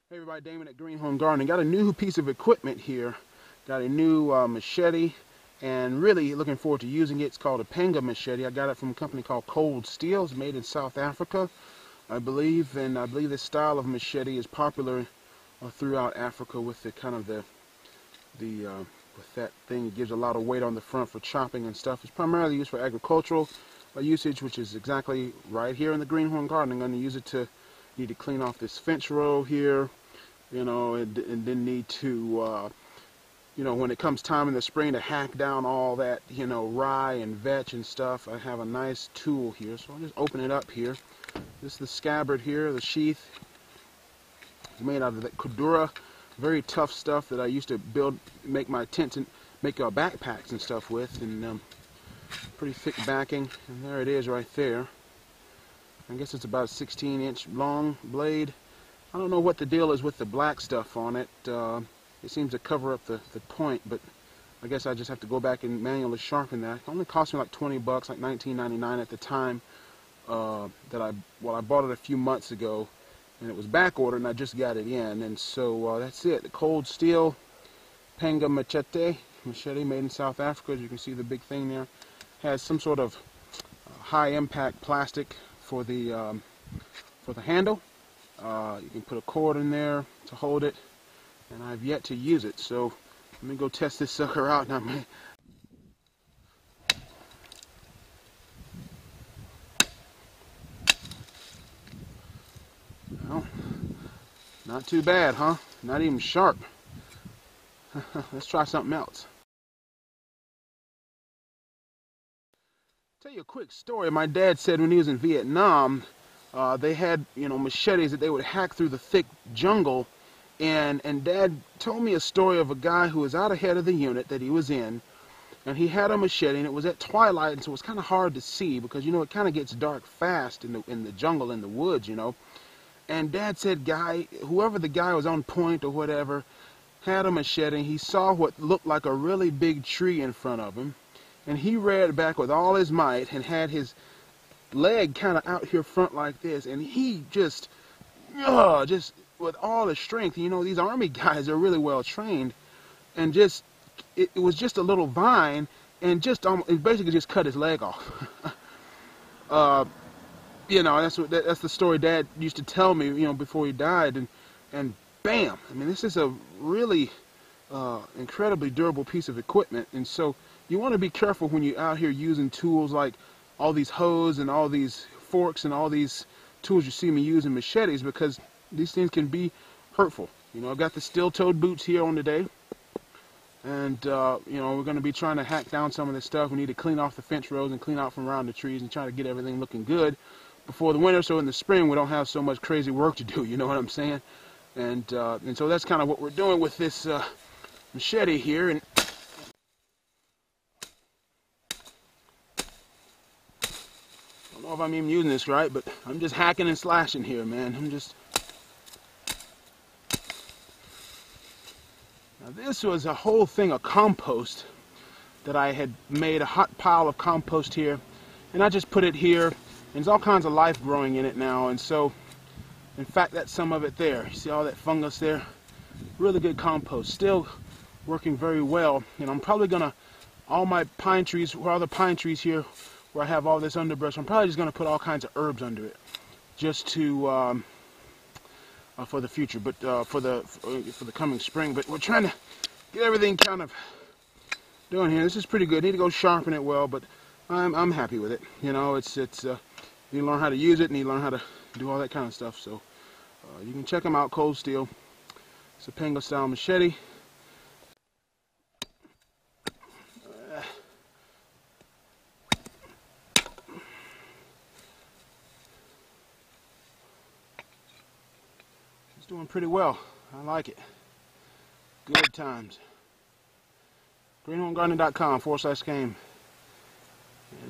Hey everybody, Damon at Greenhorn Gardening. Got a new piece of equipment here. Got a new machete, and really looking forward to using it. It's called a Panga Machete. I got it from a company called Cold Steel. It's made in South Africa, I believe, and I believe this style of machete is popular throughout Africa with the kind of with that thing. It gives a lot of weight on the front for chopping and stuff. It's primarily used for agricultural usage, which is exactly right here in the Greenhorn Gardening. I'm going to use it to need to clean off this fence row here, you know, and then need to, you know, when it comes time in the spring to hack down all that, you know, rye and vetch and stuff. I have a nice tool here, so I'll just open it up here. This is the scabbard here, the sheath. It's made out of that Kudura, very tough stuff that I used to make my tents and make backpacks and stuff with, and pretty thick backing. And there it is right there. I guess it's about a 16-inch long blade. I don't know what the deal is with the black stuff on it. It seems to cover up the point, but I guess I just have to go back and manually sharpen that. It only cost me like 20 bucks, like $19.99 at the time. I bought it a few months ago, and it was back ordered, and I just got it in. And so that's it. The Cold Steel Panga Machete made in South Africa. As you can see, the big thing there has some sort of high impact plastic for the handle. You can put a cord in there to hold it, and I've yet to use it, so let me go test this sucker out now. Well, not too bad, huh? Not even sharp. Let's try something else. Tell you a quick story. My dad said when he was in Vietnam, they had, you know, machetes that they would hack through the thick jungle, and Dad told me a story of a guy who was out ahead of the unit that he was in, and he had a machete, and it was at twilight, and so it was kind of hard to see because, you know, it kind of gets dark fast in the jungle, in the woods, you know. And Dad said whoever the guy was on point or whatever had a machete, and he saw what looked like a really big tree in front of him, and he reared back with all his might and had his leg kind of out here front like this, and he just with all the strength, you know, these army guys are really well trained, and just it was just a little vine, and it basically just cut his leg off. You know, that's the story Dad used to tell me, you know, before he died, and bam, I mean, this is a really incredibly durable piece of equipment. And so you want to be careful when you're out here using tools like all these hoes and all these forks and all these tools you see me using, machetes, because these things can be hurtful. You know, I've got the steel-toed boots here on today, and you know, we're going to be trying to hack down some of this stuff. We need to clean off the fence rows and clean out from around the trees and try to get everything looking good before the winter, so in the spring we don't have so much crazy work to do, you know what I'm saying? And so that's kind of what we're doing with this machete here. And I don't know if I'm even using this right, but I'm just hacking and slashing here, man. Now this was a whole thing of compost that I had made, a hot pile of compost here, and I just put it here, and there's all kinds of life growing in it now. And so, in fact, that's some of it there. You see all that fungus there? Really good compost, still working very well. And I'm probably gonna, all my pine trees, all the pine trees here where I have all this underbrush, I'm probably just gonna put all kinds of herbs under it, just to for the future, but for the coming spring. But we're trying to get everything kind of doing here. This is pretty good. Need to go sharpen it well, but I'm happy with it. You know, it's you learn how to use it, and you learn how to do all that kind of stuff. So you can check them out. Cold Steel. It's a Panga style machete. It's doing pretty well. I like it. Good times. Greenhorngardening.com/game.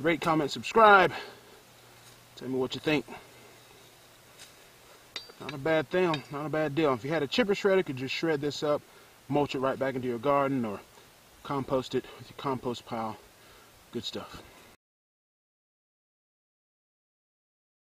Rate, comment, subscribe. Tell me what you think. Not a bad thing, not a bad deal. If you had a chipper shredder, you could just shred this up, mulch it right back into your garden, or compost it with your compost pile. Good stuff.